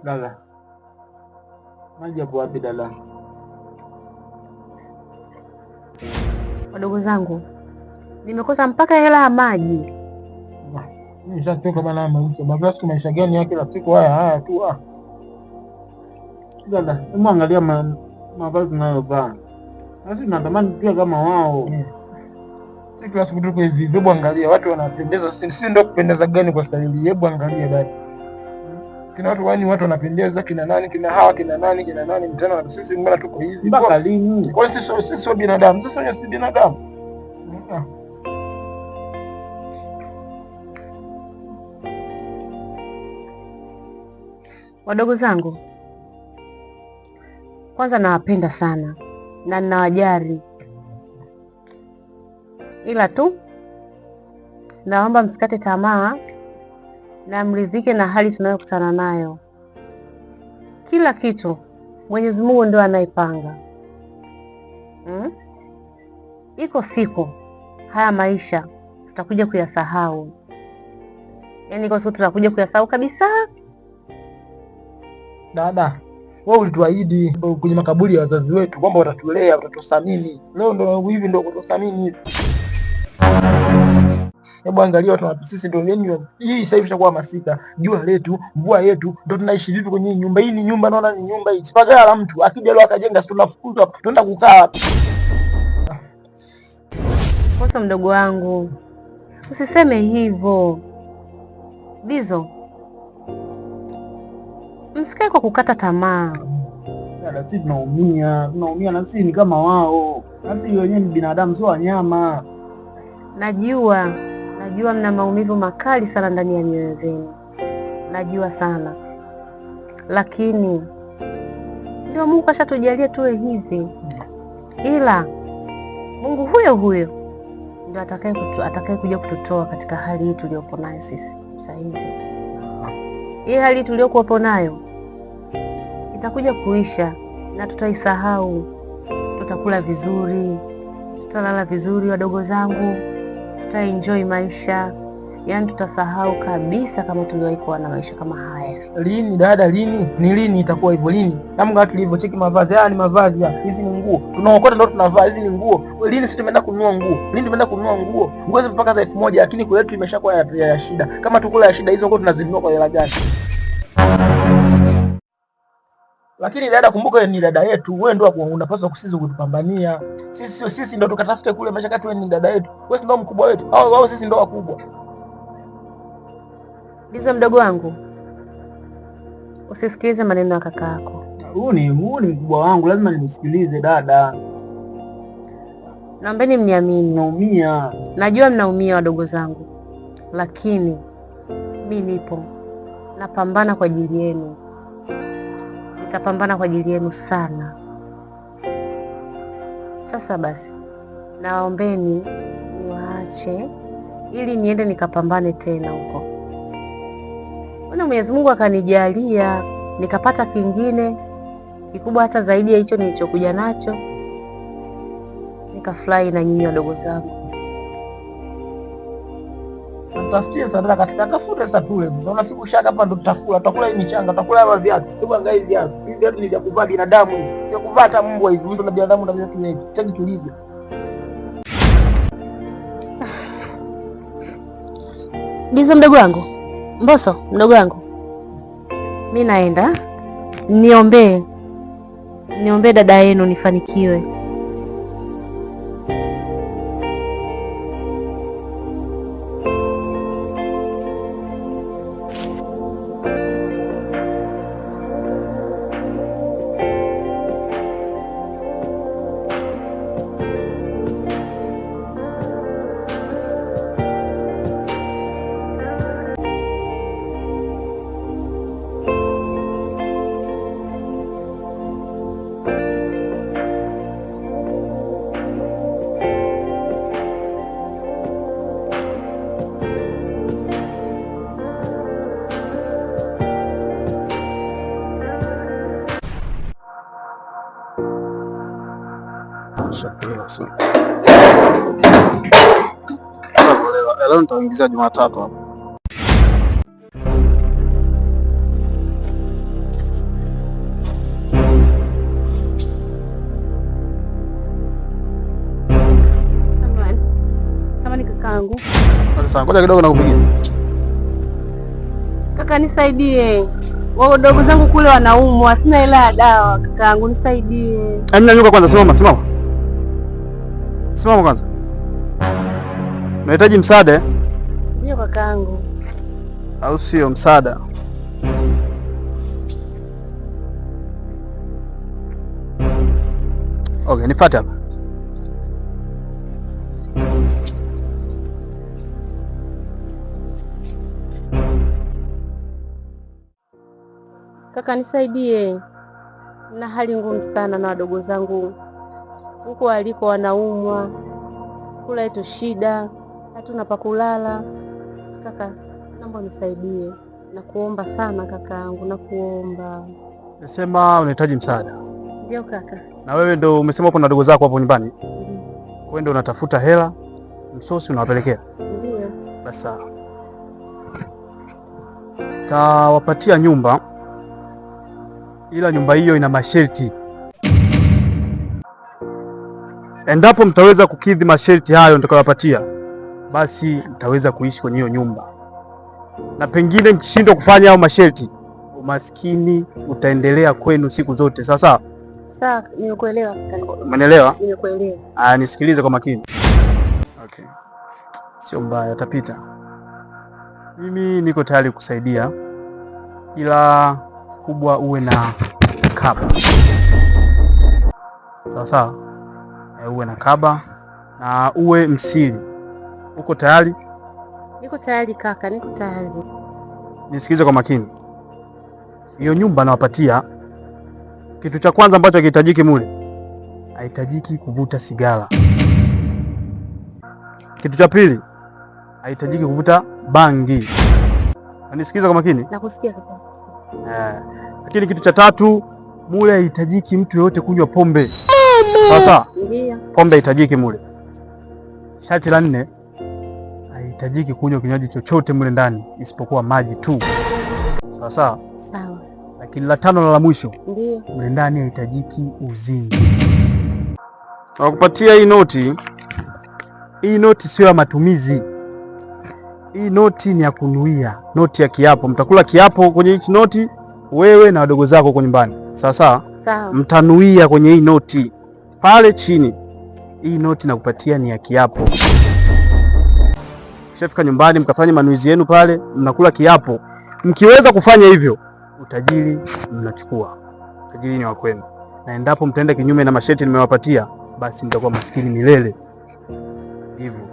Dada, maji yapo wapi dada? Wadogo zangu, nimekosa mpaka hela ya maji. Nishatoka bana maisha. Basi maisha gani ya kila siku haya tu Dada, hebu angalia mavazi tunayovaa. Sisi tunatamani pia kama wao. Si kila siku tuko hivi. Hebu angalia watu wanapendeza. Sisi ndio kupendeza gani kwa staili? Hebu angalia dada. Kina watu wanapendeza, kina nani, kina hawa, kina nani mtana, na sisi mbona tuko hivi? Mpaka lini? Kwa sisi sio binadamu. Sisi si binadamu. Wadogo zangu, kwanza nawapenda sana na ninawajali, ila tu naomba msikate tamaa na mridhike na hali tunayokutana nayo. Kila kitu Mwenyezi Mungu ndio anayepanga. Iko siku haya maisha tutakuja kuyasahau, yaani iko siku tutakuja kuyasahau kabisa. Dada, wewe ulituahidi kwenye makaburi ya wazazi wetu kwamba watatulea, watatuthamini. Leo ndo hivi ndo kututhamini hivi. Hebu angalia watu sisi ndio wenyewe. Hii sasa hivi itakuwa masika, jua letu, mvua yetu, ndio tunaishi vipi kwenye nyumba hii? Ni nyumba, naona ni nyumba hii. Sipagala la mtu akija leo akajenga, tunafukuzwa, tunaenda kukaa. Kosa mdogo wangu, usiseme hivyo. Bizo, msikae kwa kukata tamaa. Dada, sisi tunaumia na sisi ni kama wao. Na sisi wenyewe ni binadamu, sio wanyama. Najua mna maumivu makali sana ndani ya mioyo yenu. Najua sana. Lakini ndio Mungu ashatujalia tuwe hivi. Ila Mungu huyo huyo ndio atakaye kuja kututoa katika hali hii tuliyopo nayo sisi sasa hivi. Hii hali tuliyokuwa nayo itakuja kuisha na tutaisahau. Tutakula vizuri, tutalala vizuri wadogo zangu, tutaenjoy maisha. Yaani tutasahau kabisa kama tuliwahi kuwa na maisha kama haya. Lini dada, lini? Ni lini itakuwa hivyo lini? Kama watu tulivyocheki mavazi, ni mavazi hizi ni nguo. Tunaokota ndio tunavaa, hizi ni nguo. Lini sisi tumeenda kununua nguo? Lini tumeenda kununua nguo? Nguo hizo mpaka za 1000, lakini kwa yetu imeshakuwa ya shida. Kama tukula ya shida, hizo nguo tunazinunua kwa hela gani? Lakini dada, kumbuka ni dada yetu. Wewe ndio unapaswa kusizi kutupambania. Sisi ndio tukatafute kule maisha kati. Wewe ni dada yetu. Wewe ndio mkubwa wetu. Wao sisi ndio wakubwa. Bizo mdogo wangu, usisikilize maneno ya kaka yako. Huu ni mkubwa wangu, lazima nimsikilize dada. Naombeni mniamini. Naumia. Najua mnaumia wadogo zangu, lakini mimi nipo. Napambana kwa ajili yenu. Nitapambana kwa ajili yenu sana. Sasa basi, naombeni niwaache ili niende nikapambane tena huko. Mwenyezi Mungu akanijalia nikapata kingine kikubwa hata zaidi ya hicho nilichokuja nacho, nikafurahi na nyinyi wadogo zangu. Tafutie sadaka katika kafute sasa tule. Sasa unafika ushaka hapa ndo tutakula hii michanga, tutakula hapa viatu. Hebu angalia hivi viatu. Hivi viatu ni vya kuvaa binadamu hivi. Sio kuvaa hata mbwa hivi. Mtu na binadamu na viatu hivi. Sitaki tulize. Bizo mdogo wangu. Mboso mdogo wangu. Mimi naenda. Niombee dada yenu nifanikiwe. Leo nitaingiza Jumatatu hapo. Samahani kakaangu. Sasa ngoja kidogo nakupigia. Kaka nisaidie. Wadogo zangu kule wanaumwa, sina hela ya dawa kakaangu, nisaidie. Nyanyuka kwanza, simama. Simama kwanza. Nahitaji msaada. Ndio kakaangu. Au sio msaada? Okay, nifuate hapa. Kaka nisaidie. Na hali ngumu sana na wadogo zangu. Huko waliko wanaumwa. Kula yetu shida, hatuna pa kulala. Kaka, naomba nisaidie. Nakuomba sana kakaangu, nakuomba. Nasema unahitaji msaada. Ndio kaka. Na wewe ndo umesema uko na wadogo zako hapo nyumbani? Wewe ndo unatafuta hela, msosi unawapelekea? Ndio. Basi tawapatia nyumba, ila nyumba hiyo ina masharti. Endapo mtaweza kukidhi masharti hayo nitakayowapatia, basi mtaweza kuishi kwenye hiyo nyumba, na pengine mkishindwa kufanya hayo masharti, umaskini utaendelea kwenu siku zote. Sawa? Sawa, nimekuelewa. Umeelewa? Nimekuelewa. Nisikilize kwa makini. Okay. Sio mbaya, atapita. Mimi niko tayari kusaidia, ila kubwa uwe na kaba. Sawa? Uwe na kaba na uwe msiri. Uko tayari? Niko tayari kaka, niko tayari. Nisikilize kwa makini. Hiyo nyumba nawapatia, kitu cha kwanza ambacho hakihitajiki mule, haihitajiki kuvuta sigara. Kitu cha pili, haihitajiki kuvuta bangi. Nisikilize kwa makini. Nakusikia kaka. Lakini kitu cha tatu, mule haihitajiki mtu yoyote kunywa pombe. Sawa? Ndio. Pombe haihitajiki mule. Sharti la 4, haihitajiki kunywa kinywaji chochote mule ndani isipokuwa maji tu. Sawa? Sawa. Lakini la 5 na la mwisho, ndio, mule ndani haihitajiki uzinzi. Nakupatia hii noti. Hii noti sio ya matumizi. Hii noti ni ya kunuia, noti ya kiapo. Mtakula kiapo kwenye hii noti, wewe na wadogo zako huko nyumbani. Sawa? Mtanuia kwenye hii noti pale chini. Hii noti nakupatia ni ya kiapo. Mkishafika nyumbani mkafanya manuizi yenu pale, mnakula kiapo. Mkiweza kufanya hivyo, utajiri mnachukua. Utajiri ni wa kwenu. Na endapo mtaenda kinyume na masharti nimewapatia, basi mtakuwa maskini milele. Hivyo.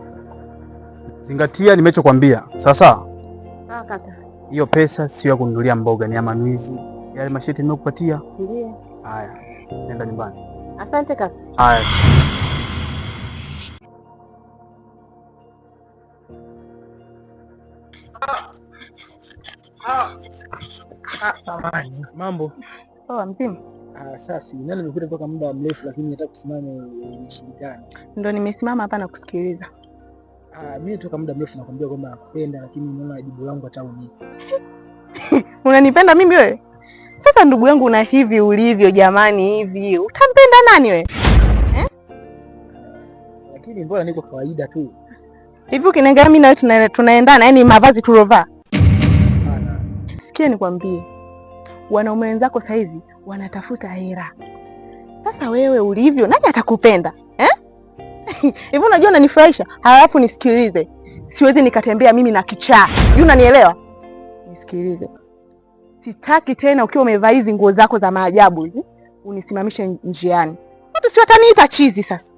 Zingatia nimechokwambia. Sawa? Sawa kaka. Hiyo pesa sio ya kununulia mboga, ni ya manuizi. Yale masharti nimekupatia. Ndio. Haya, nenda nyumbani. Asante kaka. Haya. Samahani. Mambo? Poa, mzima? Safi. Nani nimekuta toka muda mrefu lakini nataka kusimama nishindikane. Ndio nimesimama hapa na kusikiliza. Mimi toka muda mrefu nakwambia kwamba nakupenda lakini unaona jibu langu hata unipi. Unanipenda mimi wewe? Sasa ndugu yangu, na hivi ulivyo jamani, hivi utampenda nani wewe? Lakini mbona niko kawaida tu. Hivi ukiniangalia mimi na wewe tunaendana, yani mavazi tulovaa. Sikia nikwambie. Wanaume wenzako sasa hivi wanatafuta hela. Sasa wewe ulivyo, nani atakupenda? Hivi unajua unanifurahisha? Halafu nisikilize. Siwezi nikatembea mimi na kichaa. Unanielewa? Nisikilize. Sitaki tena ukiwa umevaa hizi nguo zako za maajabu hizi unisimamishe njiani. Watu si wataniita chizi sasa.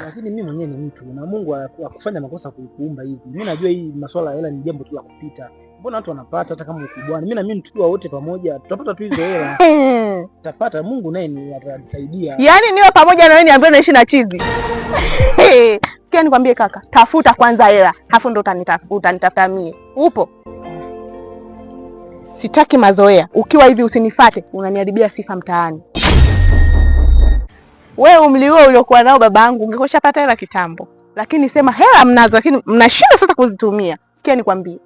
Lakini mimi mwenyewe ni mtu na Mungu akufanya makosa kukuumba hivi. Mimi najua hii masuala ya hela ni jambo tu la kupita. Mbona watu wanapata hata kama ukubwani? Mimi na mimi tukiwa wote pamoja tutapata tu hizo hela. Tutapata, Mungu naye ni atanisaidia. Yaani niwe pamoja na wewe niambie naishi na chizi. Sikia nikwambie kaka, tafuta kwanza hela, alafu ndo utanitafuta mimi. Upo? Sitaki mazoea. Ukiwa hivi usinifate, unaniharibia sifa mtaani. Wewe umri wewe uliokuwa nao babangu ungekushapata hela kitambo. Lakini sema hela mnazo lakini mnashinda sasa kuzitumia. Sikia nikwambie.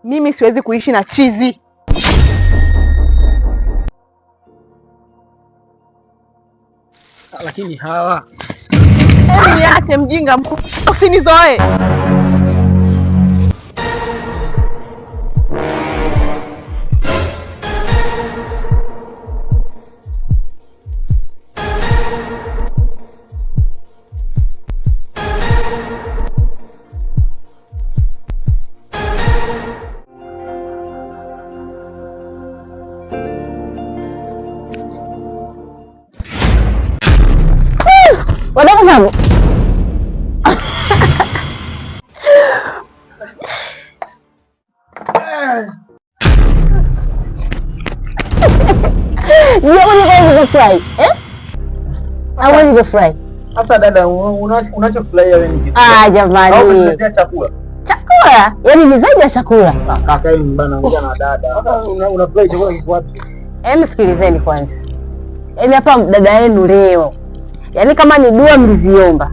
Mimi siwezi kuishi na chizi. Lakini hawa Niache mjinga, usinizoe. Wadogo zangu. Fry. Au nilivyofurahi. Sasa dada, unachofurahia wewe ni kitu? Jamani. Au unaletea chakula? Chakula? Yaani ni zaidi ya chakula. Kaka yeye mbana ongea na dada. Sasa unafurahi chakula kiko wapi? Sikilizeni kwanza. Yaani hapa dada yenu leo. Yaani kama ni dua mliziomba.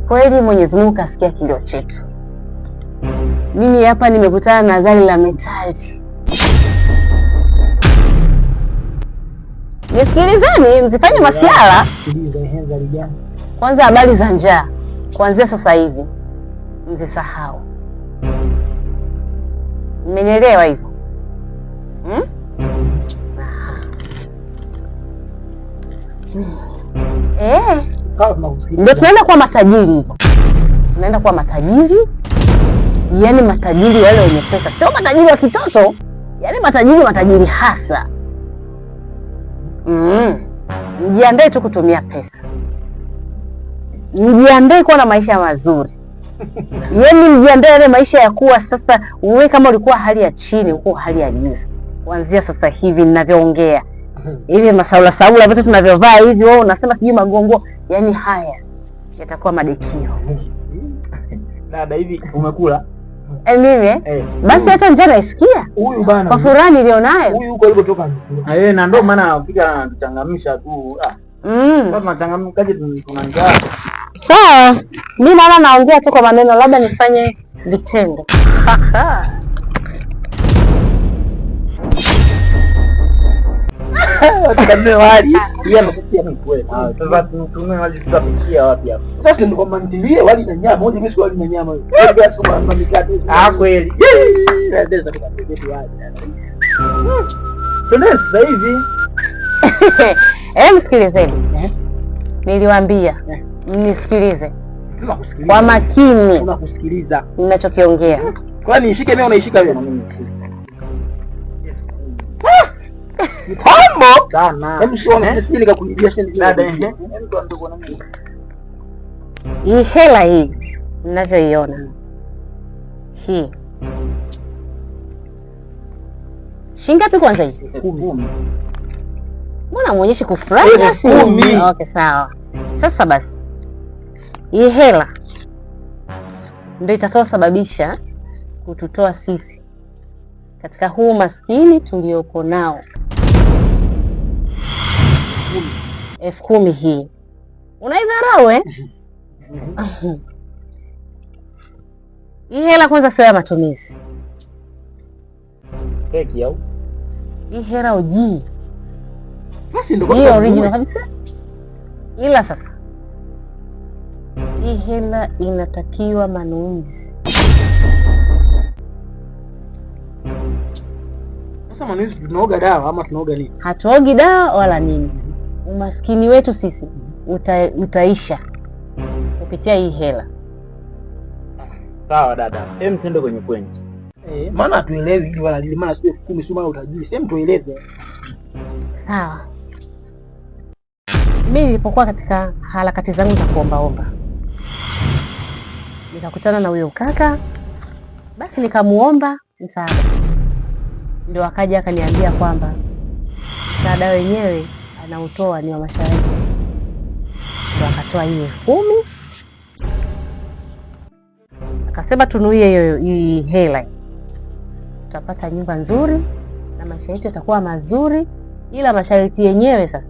Kweli Mwenyezi Mungu kasikia kilio chetu. Mimi hapa nimekutana na gari la mentality. Nisikilizeni, msifanye masiara. Kwanza habari za njaa. Kuanzia sasa hivi msisahau. Mmenielewa hivyo? Ndio tunaenda kuwa matajiri hivyo. Tunaenda kuwa matajiri. Yaani matajiri wale wenye pesa. Sio matajiri wa kitoto. Yaani matajiri hasa. Mjiandae tu kutumia pesa. Mjiandae kuwa na maisha mazuri. Yaani mjiandae yale maisha ya kuwa sasa wewe kama ulikuwa hali ya chini, uko hali ya juu. Kuanzia sasa hivi ninavyoongea. Hivi masaula saula vitu tunavyovaa hivi wewe unasema sijui magongo, yaani haya yatakuwa madekio. Dada hivi umekula? Mimi basi hata njaa naisikia. Huyu bana. Kwa furaha nilionayo. Huyu huko alipotoka. Na ndio maana anapiga anatuchangamsha tu. Sasa tunachangamkaje tuna njaa. Sawa. Mimi naona naongea tu kwa maneno, labda nifanye vitendo. Tukamwe wali. Yeye anakutia ni kweli. Sasa tutumwe wali tutapikia wapi hapo? Sasa ndio kwamba nitilie wali na nyama, wote mimi wali na nyama. Kwa sababu mama mikate. Kweli. Ndio tukapika wali. Tunaenda sasa hivi. Msikilizeni. Niliwaambia mnisikilize. Tunakusikiliza. Kwa makini. Tunakusikiliza. Ninachokiongea. Kwani nishike mimi unaishika wewe na mimi? Tambo sana. Hebu sione sisi nikakuibia sheni dada yeye. Mtu ndio na mimi. Hii hela hii ninavyoiona. Hii. Shilingi ngapi kwanza hii? 10. Mbona muonyeshi kufurahi basi? 10. Okay, sawa. Sasa basi. Hii hela ndio itakayosababisha kututoa sisi katika huu maskini tuliopo nao. 10,000 hii. Unaidharau Hii hela kwanza sio ya matumizi. Peki au? Hii hela uji. Basi ndio hii original kabisa. Ila sasa hii hela inatakiwa manuizi. Sasa manuizi tunaoga dawa ama tunaoga nini? Hatuogi dawa wala nini. Umaskini wetu sisi utaisha kupitia hii hela. Sawa dada. Twende kwenye point. Maana hatuelewi hivi wala lile, maana sio 10 sio maana utajui. Sema tueleze. Sawa. Mimi nilipokuwa katika harakati zangu za kuombaomba, nikakutana na huyo kaka, basi nikamuomba msaada. Ndio akaja akaniambia kwamba msaada wenyewe anautoa ni wa mashariki. Ndio akatoa ile 10. Akasema tunuie hii hela. Tutapata nyumba nzuri na maisha yetu yatakuwa mazuri, ila masharti yenyewe sasa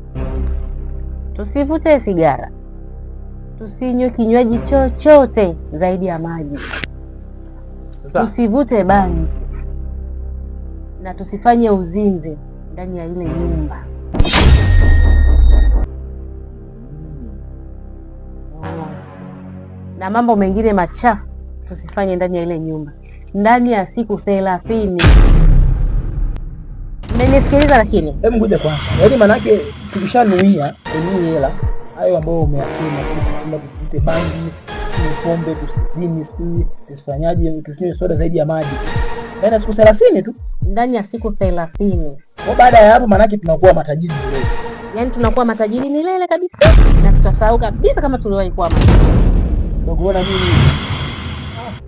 tusivute sigara, tusinywe kinywaji chochote zaidi ya maji, tusivute bangi na tusifanye uzinzi ndani ya ile nyumba. na mambo mengine machafu tusifanye ndani ya ile nyumba ndani ya siku 30. Mmenisikiliza? Lakini hebu ngoja kwanza, yaani manake tukishanuia kwenye hela hayo ambayo umeyasema, kwamba tusivute bangi, pombe, tusizini, tusifanyaje, tusinywe soda zaidi ya maji, ndani ya siku 30 tu, ndani ya siku 30. Kwa baada ya hapo manake tunakuwa matajiri milele. Yaani tunakuwa matajiri milele kabisa na tutasahau kabisa kama tuliwahi kuwa matajiri. Ndio kuona mimi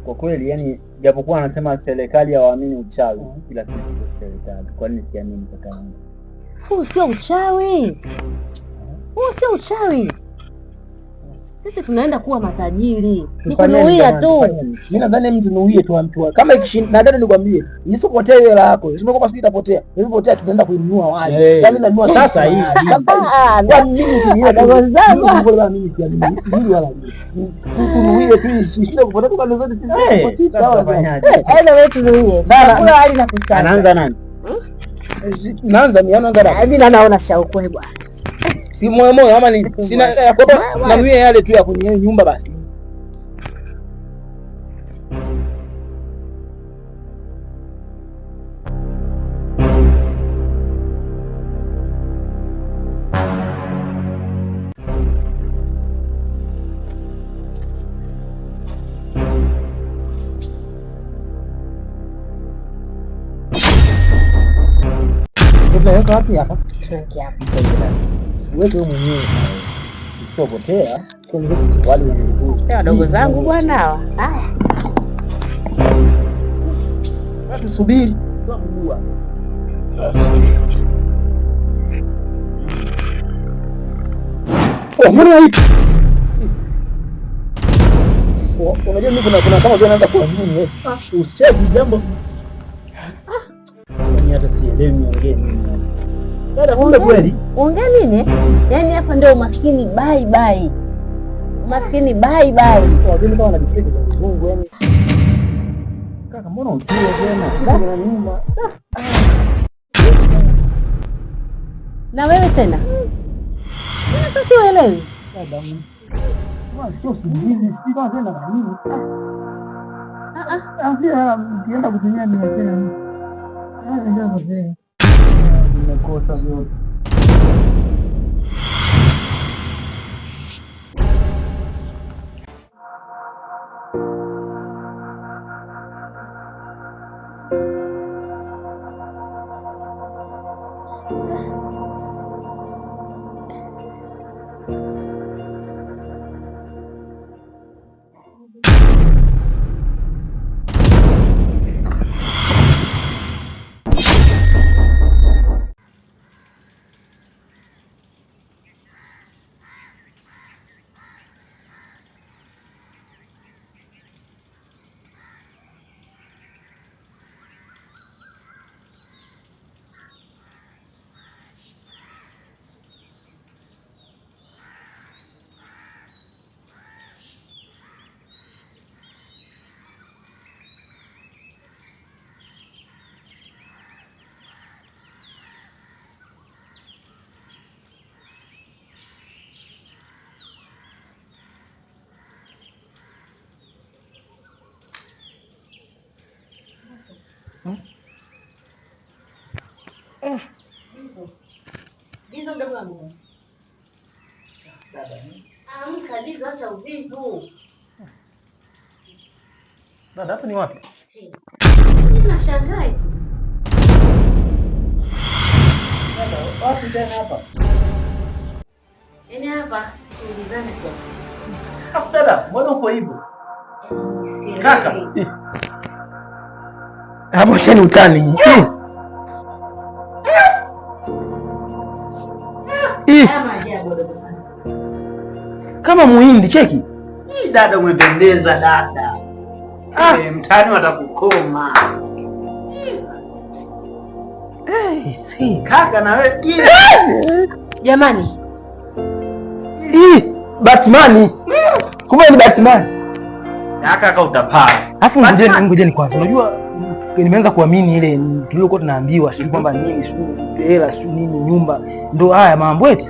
kwa kweli, yani japokuwa anasema serikali hawaamini uchawi, ila sisi serikali. Kwa nini siamini kwa tangu? Huu sio uchawi. Huu sio uchawi. Sisi tunaenda kuwa matajiri. Ni kunuia tu. Mimi nadhani mtu nuie tu mtu. Kama ikishinda na dada nikwambie, nisipotee hela yako. Sio kwamba sisi itapotea. Nilipotea tunaenda kuinunua waje. Sasa mimi nanunua sasa hivi. Kwa nini ni ndogo zangu? Ngoja mimi siamini. Hili wala mimi. Kunuie tu ishinda kupotea kwa ndoto zote sisi. Sawa fanyaje? Wewe tunuie. Kula hali na kusaka. Anaanza nani? Naanza mimi anaanza. Mimi naona shauku bwana. Si moyo ama ni sina yakoba na mimi yale tu ya kwenye nyumba basi. Tunaweka wapi hapa? Tunaweka hapa. Wewe mwenyewe usipotea kwa wale wenye wadogo zangu bwana hawa. Watu subiri. Tuamua. Mbona hivi? Unajua mimi kuna kama vile naanza kuwa nini wewe? Usicheki jambo. Ni hata sielewi niongee nini. Dada kumbe kweli? Ongea nini? Yaani hapa ndio umaskini bye bye. Umaskini bye bye. Wageni kama wanajisikia kwa Mungu yani. Kaka mbona unjua tena? Kuna nyumba. Na wewe tena? Sasa uelewi. Dada mimi. Sio singizi, sio kama tena na nini. Afia nikienda kutumia ni tena. Ndio mzee. Nimekosa vyote. Dizo mdogo wangu. Dada. Amka Dizo, acha uvivu. Dada hapa ni wapi? Mimi nashangaa eti. Dada, wapi tena hapa? Yaani hapa tuulizane sote. Hapo dada, mbona uko hivyo? Kaka. Hapo shani utani. Kama muhindi cheki. Hii dada umependeza dada. Mtani watakukoma. Si Kaka na wewe jamani. Batman. Kumbe ni Batman. Kaka utapaa. Alafu ngoja ni kwanza. Unajua nimeanza kuamini ile tuliokuwa tunaambiwa sio kwamba nini sio hela sio nini nyumba ndio haya mambo eti.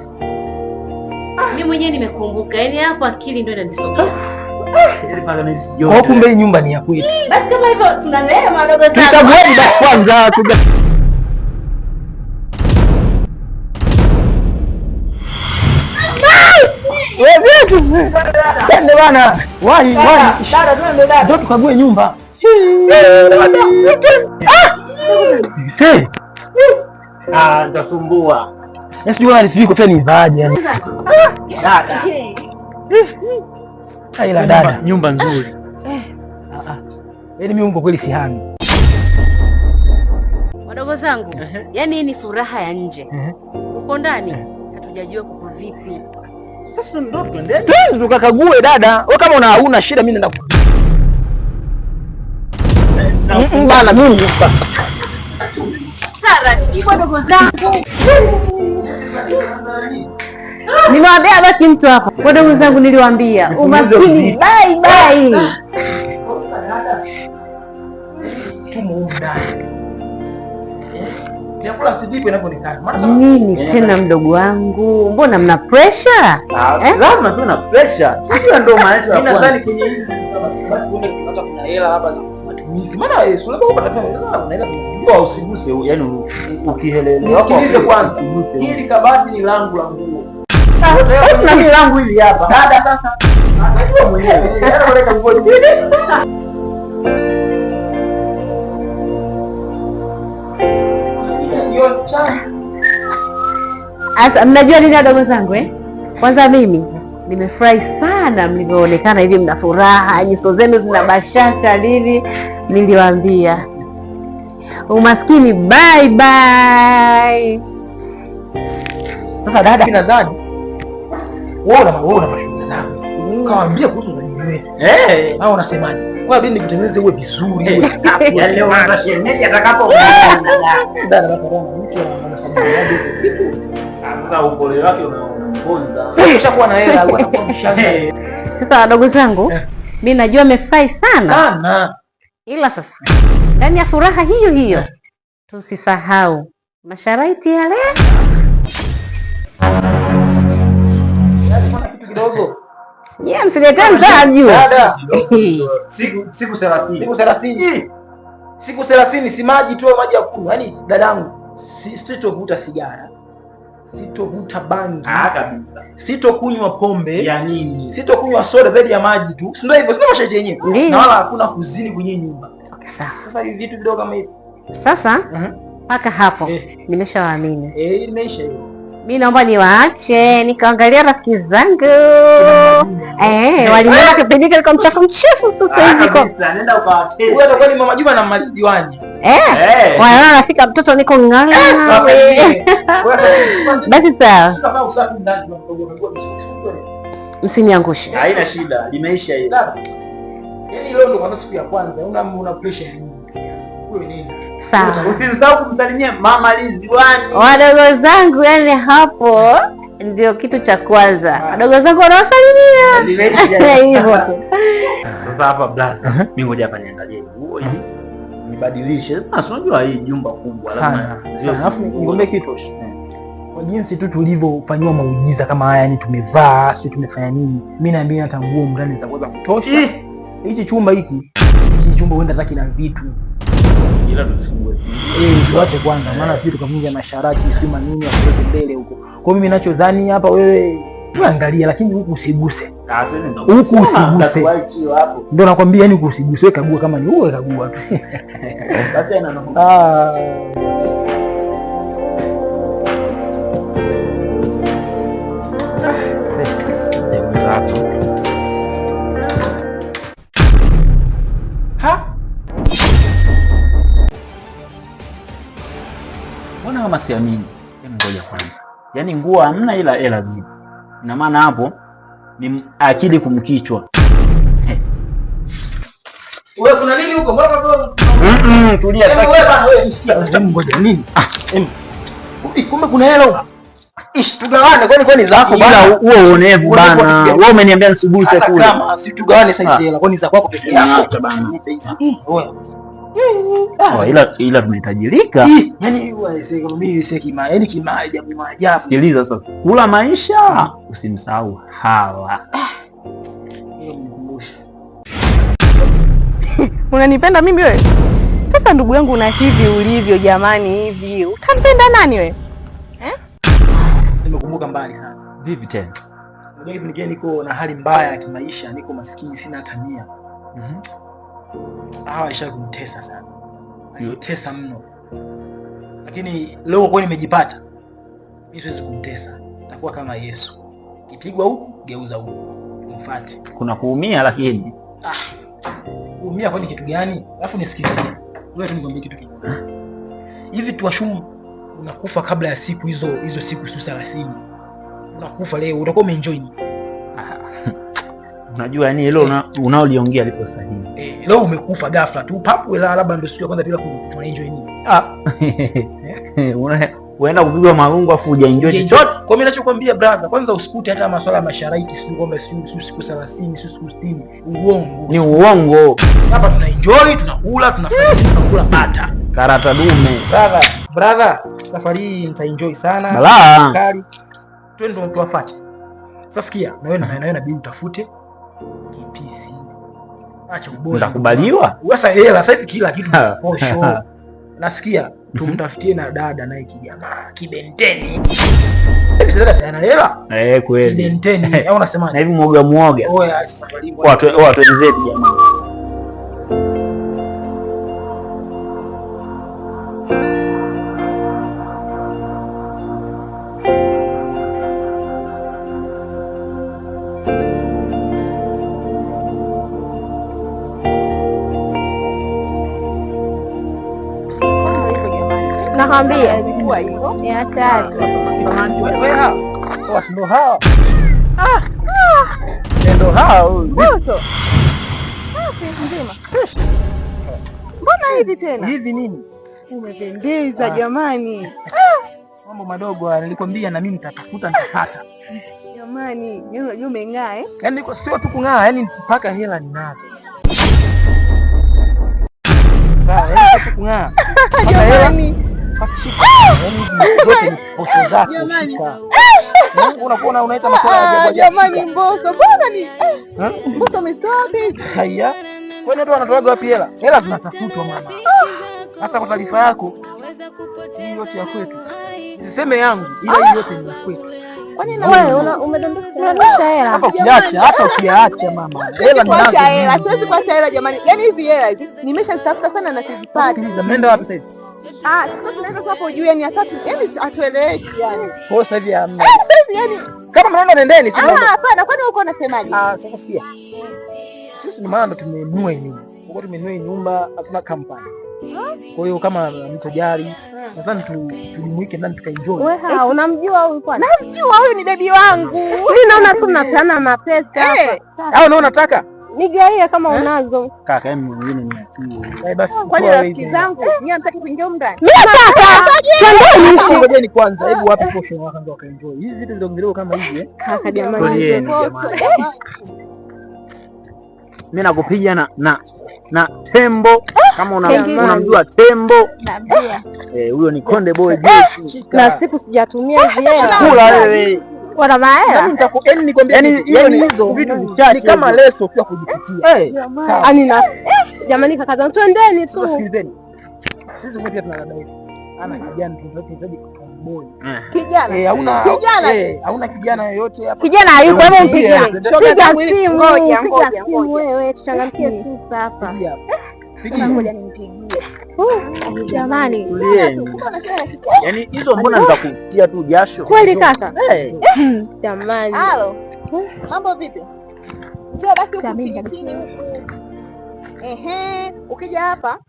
Mimi mwenyewe nimekumbuka. Yaani hapo akili ndio inanisogea. Kwa kumbe hii nyumba ni ya kwetu. Basi kama hivyo tuna neema wadogo zangu. Tutakwenda kwanza twende bana. Wahi. Dada twende dada. Ndio tukague nyumba. Nitasumbua. Sijui kwa ni vaje yani. Dada. Ila dada, nyumba nzuri. Yaani mimi kweli sihami. Wadogo zangu, yaani hii ni furaha ya nje. Uko ndani hatujajua kuko vipi. Sasa ndio twende. Twende tukakague dada. Wewe kama hauna shida mimi naenda. Bana mimi taratibu wadogo zangu. Nimewaambia baki mtu hapa. Wadogo zangu niliwaambia umaskini bye bye. Nini tena mdogo wangu? Mbona mna pressure? Lazima tu na pressure. Hiyo ndio maana ya nadhani kwenye hizi basi unapata kuna hela hapa za matumizi. Maana wewe unataka kupata hela unaenda kwa usiguse, yani ukihelele wako. Nisikilize kwanza. Hili kabati ni langu la nguo. Basi na mimi langu hili hapa. Dada sasa. Anajua mwenyewe. Yana kuleta nguo chini. Asa mnajua nini wadogo zangu Kwanza mimi nimefurahi sana mlivyoonekana hivi, mna furaha, nyuso zenu zina bashasha nini. Niliwaambia umaskini bye bye. Sasa dada, nadhani wewe una mashughuli zako. Kawaambia kuhusu wewe. Au unasemaje? Kwa nini nikutengeneze uwe vizuri, uwe safi. Ya leo na shemeji atakapo dada basi mke anafanya kitu. Sasa upole wake unaongoza. Ushakuwa na hela, anakuwa mshanga. Sasa wadogo zangu, mimi najua mmefurahi sana. Ila sasa ndani ya furaha hiyo hiyo tusisahau masharti yale. Kitu kidogo. Msiletee mtaji. Siku 30. Siku 30 si maji tu, maji ya kunywa. Yaani dadangu, sitovuta sigara. Sitovuta bangi. Kabisa. Sitokunywa pombe. Ya nini? Sitokunywa soda zaidi ya maji tu. Si ndio hivyo? Sio masharti yenyewe. Na wala hakuna kuzini kwenye nyumba. Sasa hivi vitu vidogo kama hivi. Sasa mpaka hapo nimeshawaamini. Imeisha hiyo. Mimi naomba niwaache nikaangalia rafiki zangu. Waliona kipindi kile kwa mchafu sasa hivi kwa. Nenda ukawatee. Wewe utakuwa ni mama Juma na maliwani. Wanaona nafika mtoto niko ng'ala. Basi sawa. Kama usafi ndani tunamtogoa. Msiniangushe. Haina shida, limeisha hilo. Yaani leo ndo kwanza siku ya kwanza. Una pressure nini? Wewe nini? Sawa. Usimsahau kumsalimia mama Liziwani. Wadogo zangu, yani hapo ndio kitu cha kwanza. Wadogo zangu wanawasalimia. Hivyo. Sasa hapa blaza, mimi ngoja hapa niangalie nguo hivi. Nibadilishe. Sasa unajua hii nyumba kubwa lazima. Alafu niombe kitu. Kwa jinsi tu tulivyofanywa maujiza kama haya, yani tumevaa, sio tumefanya nini. Mimi naambia hata nguo ndani zitaweza kutosha. Hichi chumba huenda hata kina vitu. Ila tusifungue. Tuache kwanza, maana sisi tukavunja masharti sio manini yapeleke mbele huko. Kwa mimi ninachodhani hapa, wewe tuangalia, lakini huku usiguse. Huku usiguse. Ndio nakwambia, yani huku usiguse, kagua kama ni wewe, kagua tu. Basi ana mbona kama siamini? Ngoja kwanza. Yaani nguo hamna ila hela zipo. Ina maana hapo ni akili kumkichwa. Wewe kuna nini huko? Mbona bado? Tulia sasa. Wewe bana, wewe msikia. Ngoja nini? Kumbe kuna hela huko. Tugawane, kwani zako bana. Ila wewe uonevu bana. Wewe umeniambia nisuguse kule. Kama si tugawane sasa hela, kwani za kwako pekee yako bana. Ila tumetajirika. Yaani wewe sasa kama mimi sasa kimaajabu. Sikiliza sasa. Kula maisha, usimsahau hawa. Hiyo mkumbusha. Unanipenda mimi wewe? Sasa ndugu yangu, na hivi ulivyo jamani, hivi utampenda nani wewe? Nimekumbuka mbali sana. Vipi tena? Unajua hivi niko na hali mbaya ya kimaisha, niko maskini, sina hata 100. Hawa alisha kunitesa sana. Alinitesa mno. Lakini leo kwa nimejipata. Mimi siwezi kumtesa. Nitakuwa kama Yesu. Kipigwa huku, geuza huku. Umfuate. Kuna kuumia lakini. Kuumia kwani kitu gani? Alafu nisikilize. Wewe tu nikwambie kitu kimoja. Hivi tuwashumu unakufa kabla ya siku hizo siku 30. Unakufa leo, utakuwa umeenjoy nini? Unajua yani hilo unaoliongea lipo sahihi. Leo umekufa ghafla tu, papo labda ndio siku ya kwanza bila kufa, enjoy nini? Unaenda kupigwa marungu afu hujaenjoy chochote. Kwa mimi ninachokuambia brother, kwanza usikute hata masuala ya masharaiti, siku kwamba siku 30, siku 60, uongo. Ni uongo. Hapa tuna enjoy, tunakula, tunakula bata. Karata dume. Brother, safari hii nita enjoy sana. Kali. Twende tuwafuate. Sasa sikia, na wewe inabidi utafute kipisi. Acha ubora. Utakubaliwa? Sasa hela, sasa hivi kila kitu posho. Nasikia tumtafutie na dada naye kijamaa kibenteni. Hivi sasa sana hela? Kweli. Kibenteni. Au unasemaje? Na hivi muoga. Oya, acha safari hii. Watu wenzetu jamaa. Nakwambia ilikuwa hivyo. Ni hatari. Ndio hao. Ndio hao. Boso. Nzima. Mbona hivi tena? Hivi nini? Umependeza jamani. Mambo madogo nilikwambia, na mimi nitatafuta nitapata. Jamani, unajua umeng'aa eh? Yaani sio tu kung'aa, yaani mpaka hela ninazo. Sawa, yaani tu kung'aa. Jamani. Unakuona unaita masuala ya ajabu. Jamani Mbosso, mbona ni Mbosso umetoa haya? Kwani watu wanatoaga wapi hela? Hela tunatafutwa mama. Hata kwa taarifa yako, hii yote ya kwetu. Siseme yangu, ila hii yote ni ya kwetu. Kwani na wewe umedondosha hela? Hata ukiacha mama. Hela ninazo. Hela, siwezi kuacha hela jamani. Yaani hizi hela hizi nimeshazitafuta sana na sizipati. Mnaenda wapi sasa hivi? Sasa tunaenda hapo juu, yani hata yani atueleweki yani. Kwa sasa hivi hamna. Sasa yani kama mnaenda nendeni, si ndio? Hapana, kwani uko unasemaje? Sasa sikia. Sisi ni maana tumenunua hii. Kwa tumenunua nyumba, hatuna kampani. Kwa hiyo kama mtojari, nadhani tujumuike ndani tukaenjoy. Wewe unamjua huyu kwani? Namjua, huyu ni bebi wangu. Mimi naona tu mnapeana mapesa hapa. Au unaona nataka? Nigaie kama unazo. Kaka yeye mwingine ni akili. Basi kwani rafiki zangu, nyinyi hamtaki kuingia ndani? Mimi nataka. Twendeni, ngojeni kwanza. Hebu wapi portion wako ndio kaenjoy. Hizi vitu vidogo kama hivi Kaka jamani. Mimi nakupiga na tembo kama unamjua tembo. Huyo ni Konde Boy jeshi. Na siku sijatumia hizi hela. Kula wewe. Wana mahela. Yaani nikwambia hizo vitu vichache kama leso pia kujipitia. Yaani na jamani kaka zangu twendeni tu. Sikilizeni. Sisi wote tuna dada yetu. Ana kijana tunahitaji kutomboy. Kijana? Hauna kijana. Hauna kijana yoyote hapa. Kijana hayupo, hebu mpigie. Shoga simu. Ngoja. Wewe tuchangamkie tu hapa. Ngoja nimpigie. Jamani. Yaani hizo mbona nitakutia tu jasho? Kweli kaka? Jamani. Halo. Mambo vipi? Njoo basi huku chini huku. Ukija hapa.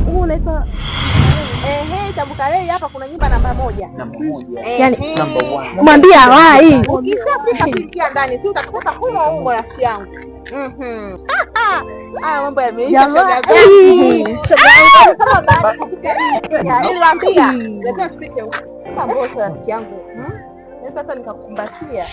Huu unaitwa Tabukarei, hapa kuna nyumba namba 1. Namba 1. Yaani namba 1. Mwambie hawai. Ukishafika kuingia ndani, si utakuta humo rafiki yangu. Mambo yameisha shoga zangu. Kama baada niliwaambia, leta spike huko. Kama bosi rafiki yangu. Sasa nikakumbatia.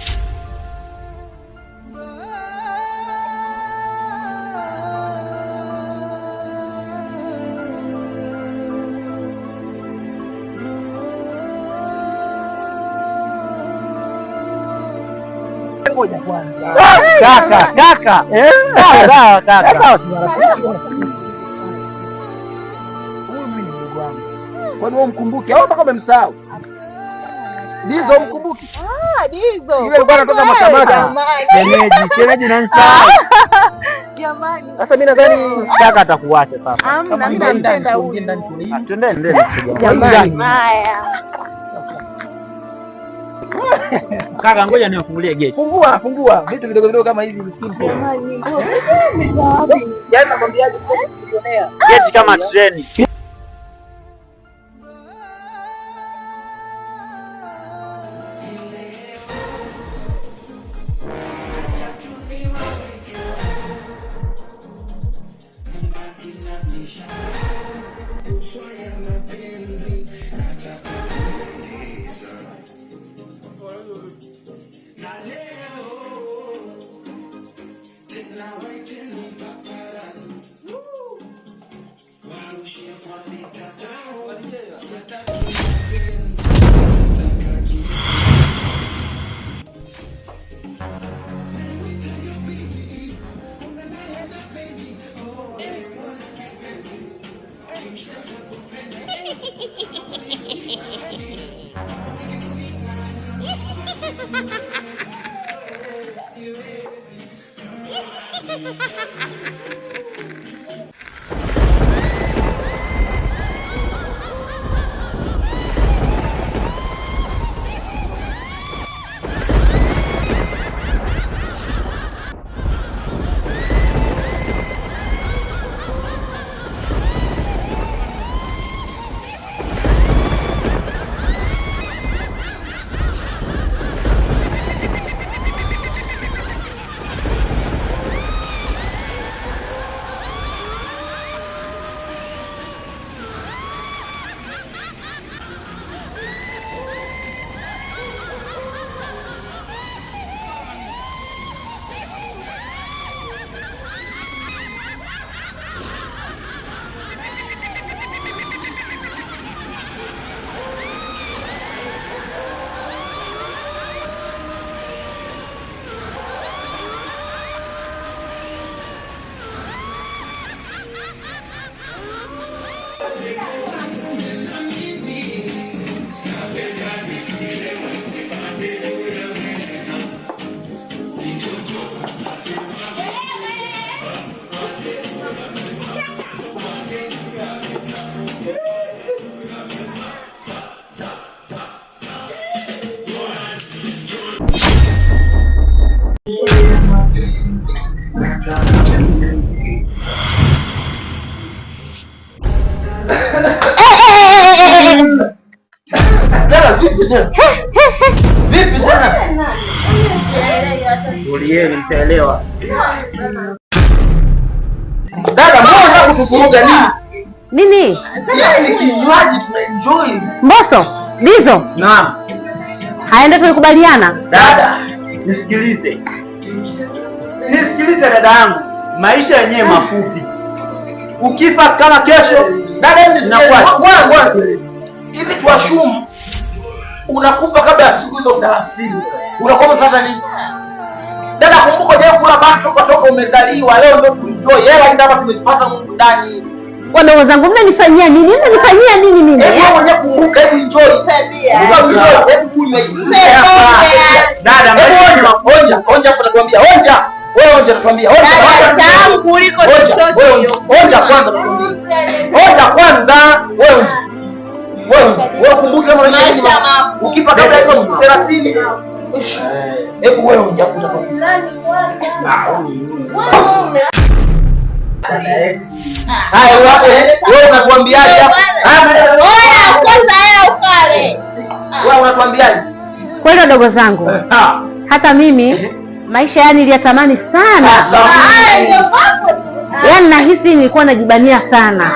ngoja kwanza. Kaka. Sawa kaka. Huyu mimi ni mdogo wangu. Kwani wewe mkumbuki au mpaka umemsahau? Dizo mkumbuki? Dizo. Yule alikuwa anatoka makamata. Shemeji na msahau. Jamani. Sasa mimi nadhani kaka atakuacha papa. Amna, mimi nampenda huyu. Twende. Jamani. Haya. Kaka ngoja niwafungulie gate. Fungua. Vitu vidogo vidogo kama hivi ni simple. Yaani nakwambiaje sasa kujionea. Gate kama treni. Vipi tena? Ulieni mtaelewa. Dada, mbona kufufuruga nini? Nini? Yaani kinywaji tunaenjoy. Mbosso, Dizo. Naam. Haya ndio tulikubaliana. Dada, nisikilize. Nisikilize dada yangu. Maisha yenyewe mafupi. Ukifa kama kesho, Dada, Ngoja. hivi tuashumu unakufa kabla ya siku hizo 30. Unakuwa umepata nini? Dada, kumbuka je, kula bado kutoka umezaliwa, leo ndio tuenjoy. Hela ndio hapa tumepata Mungu ndani. Wadogo zangu mnanifanyia nini? Mnanifanyia nini mimi? Hebu mwenyewe kumbuka, hebu enjoy. Hebu kunywa hivi. Dada, onja hapo nakwambia. Onja. Wewe onja nakwambia. Onja Tamu kuliko chochote hiyo. Onja kwanza nakwambia. Onja kwanza. Wewe kumbuka maisha ukifa kabla ya 30. Hebu wewe onja hapo nakwambia. Haya wewe unatuambiaje hapa? Oya, kwanza hela ukale. Wewe unatuambiaje? Kweli wadogo zangu. Hata mimi maisha yani niliyatamani sana. Yaani nahisi nilikuwa najibania sana.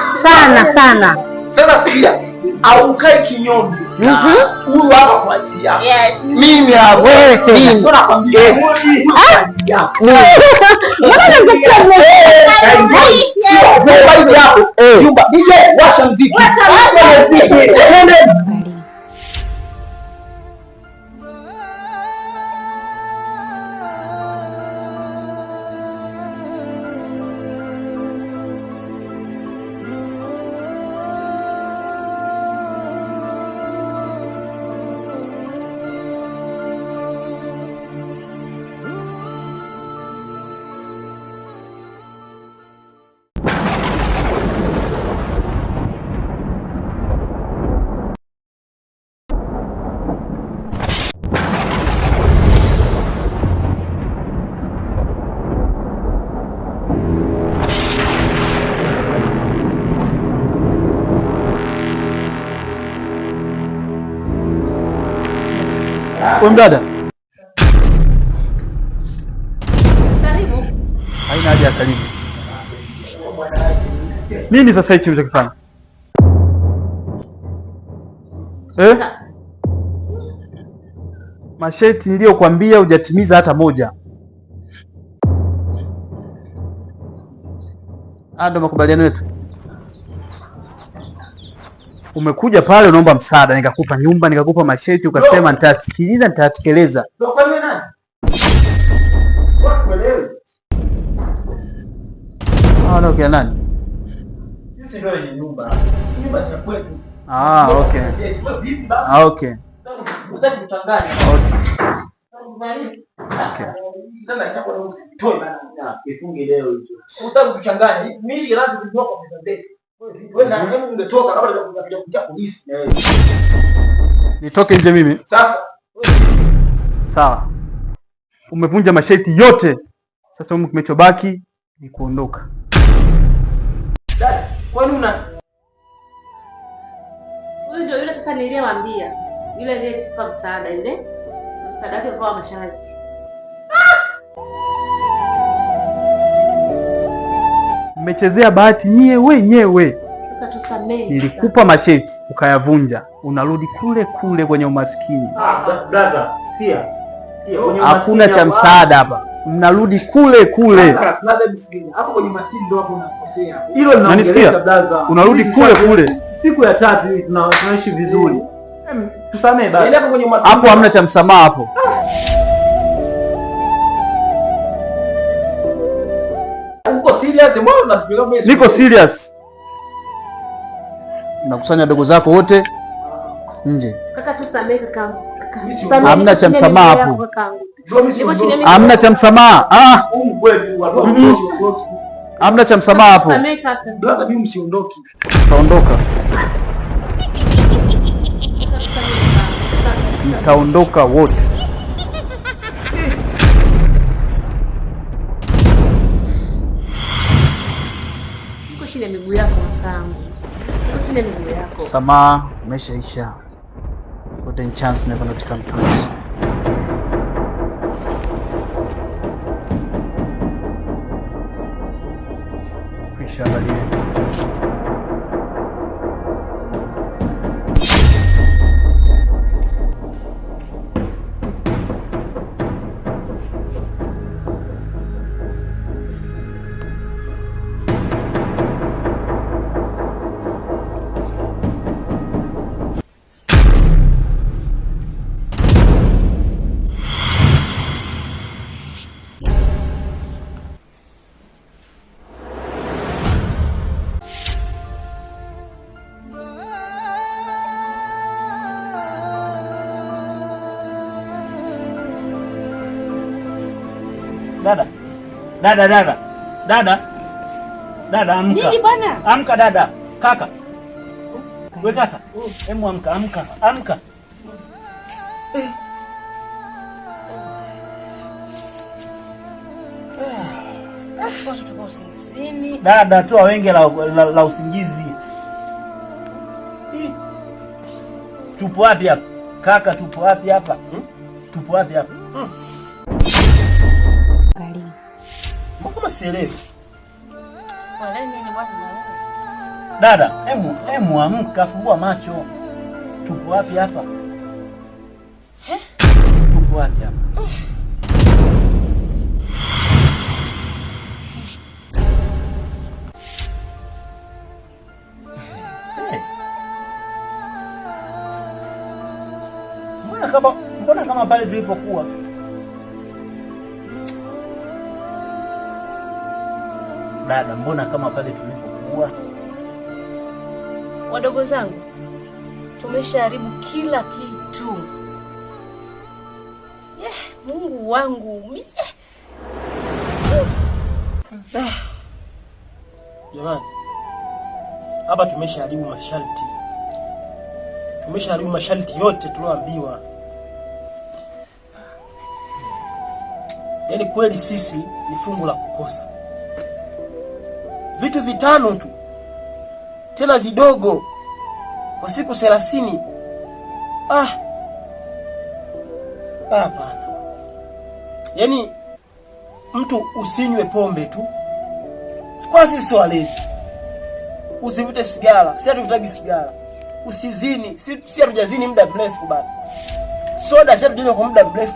Sana. Sasa sikia, au ukae kinyonge. Huyu hapa kwa ajili yako. Mimi hapa. Wewe tena. Ndio nakwambia. Washa mziki. Wewe mdada. Karibu. Haina haja ya karibu. Nini sasa hichi unachokifanya? Masharti niliyokuambia hujatimiza hata moja. Ndo makubaliano yetu. Umekuja pale unaomba msaada, nikakupa nyumba, nikakupa masharti, ukasema nitasikiliza, nitatekeleza. Kwa nini nani? Wakuelewe. Na kwa nani? Sisi ndio wenye nyumba. Nyumba ni ya kwetu. Okay. Okay. Unataka kuchanganya. Okay. Sasa chako na toe bana. Kifunge leo hicho. Unataka kuchanganya. Mimi lazima kujua kwa pesa zetu. Wewe na mimi ungetoka kabla ya kuja polisi na wewe. Nitoke nje mimi? Sasa. Sawa. Umevunja masharti yote. Sasa kimechobaki ni kuondoka. Dada, kwani una Huyu ndio yule kaka niliyemwambia. Yule aliyekupa msaada ile. Msaada wake kwa masharti. Mmechezea bahati nyie wenyewe. Kaka tusamee. Nilikupa masharti ukayavunja. Unarudi kule kule kwenye umaskini. brother, sikia. Hakuna cha msaada hapa. Mnarudi kule kule. Hapo kwenye mashine ndio hapo unakosea. Hilo linaongelea brother. Unarudi kule kule. Siku ya 3 hii tunaishi vizuri. Tusamee basi. Hapo kwenye mashine. Hapo hamna cha msamaha hapo. Uko serious? Mbona unapiga message? Niko serious. Nakusanya dogo zako wote nje. Kaka tusamee kaka. Hamna cha msamaha hapo. Hamna cha msamaha. Hamna cha msamaha hapo. Brother, mimi msiondoki. Taondoka. Mtaondoka wote. Uko chini ya miguu yako mkangu. Uko chini ya miguu yako. Samaha umeshaisha. What a chance never not come twice. Inshallah. Dada, amka. Nini bwana? Amka dada. Kaka. Wewe kaka. Hemu amka. Dada, toa wenge la usingizi. Tupo wapi hapa? Kaka, tupo wapi hapa? Tupo wapi hapa? Mbona sielewi? Wale nini bwana? Dada, hemu amka, fungua macho. Tupo wapi hapa? Tupo wapi hapa? Mbona kama pale tulipokuwa? Dada, mbona kama pale tulipokuwa? Wadogo zangu, tumeshaharibu kila kitu. Mungu wangu. Jamani, hapa tumeshaharibu masharti. Tumeshaharibu masharti yote tulioambiwa. Yaani kweli sisi ni fungu la kukosa. Vitu vitano tu, tena vidogo, kwa siku 30. Hapana. Yaani mtu usinywe pombe tu. Kwa sisi walevi. Usivute sigara, si hatuvutagi sigara. Usizini, si hatujazini muda mrefu bado. Soda si hatujanywa kwa muda mrefu.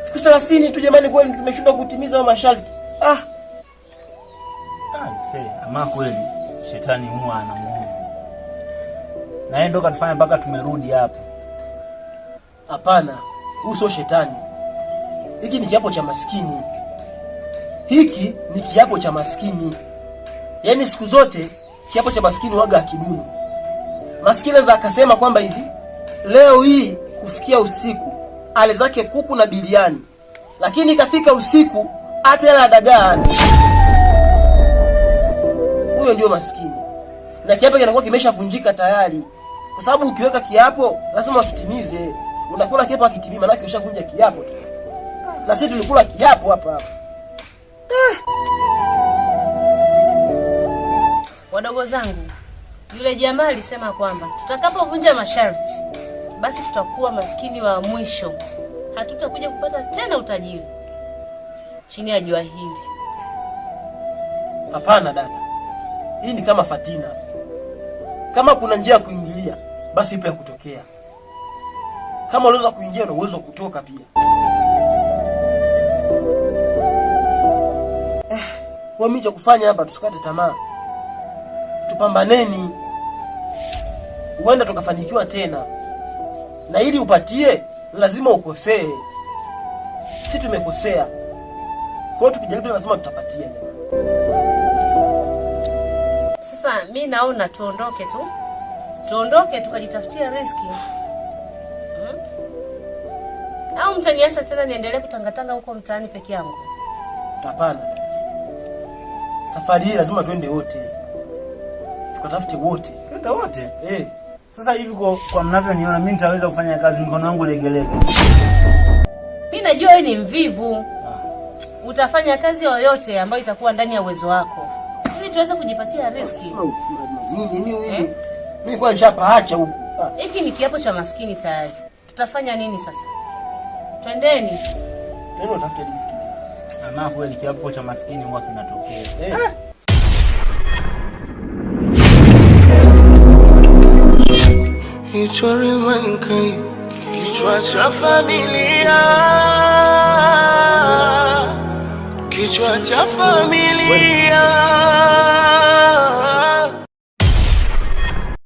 Siku 30 tu jamani, kweli tumeshindwa kutimiza masharti. Ama kweli shetani huwa ana Mungu. Na yeye ndo katufanya mpaka tumerudi hapa. Hapana, huyu sio shetani. Hiki ni kiapo cha maskini. Hiki ni kiapo cha maskini. Yaani siku zote kiapo cha maskini waga akidumu. Maskini za akasema kwamba hivi, leo hii kufikia usiku ale zake kuku na biliani. Lakini ikafika usiku hata yale dagaa. Huyo ndio maskini. Na kiapo kinakuwa kimeshavunjika tayari. Kwa sababu ukiweka kiapo lazima ukitimize. Unakula kiapo akitimia, maana yake ushavunja kiapo tu. Na sisi tulikula kiapo hapa. Wadogo zangu, yule jamaa alisema kwamba tutakapovunja masharti basi tutakuwa maskini wa mwisho. Hatutakuja kupata tena utajiri chini ya jua hili. Hapana dada. Hii ni kama Fatina. Kama kuna njia ya kuingilia, basi ipo ya kutokea. Kama unaweza kuingia na uwezo kutoka pia. Kwa mimi cha kufanya hapa tusikate tamaa. Tupambaneni. Huenda tukafanikiwa tena. Na ili upatie, lazima ukosee. Sisi tumekosea. Kwa hiyo tukijaribu lazima tutapatia. Sasa mimi naona tuondoke tu. Tuondoke tukajitafutia riziki. Au mtaniacha tena niendelee kutangatanga huko mtaani peke yangu? Hapana. Safari hii lazima tuende wote. Tukatafute wote. Twende wote? Sasa hivi kwa mnavyoniona mimi nitaweza kufanya kazi mkono wangu legelege. Mimi najua wewe ni mvivu. Utafanya kazi yoyote ambayo itakuwa ndani ya uwezo wako ili tuweze kujipatia riziki. Mimi kwa nishapaacha huko. Hiki ni kiapo cha maskini tayari. Tutafanya nini sasa? Twendeni. Neno utafute riziki. Ama kweli kiapo cha maskini huwa kinatokea. Kichwa mankind, kichwa cha familia, kichwa cha familia.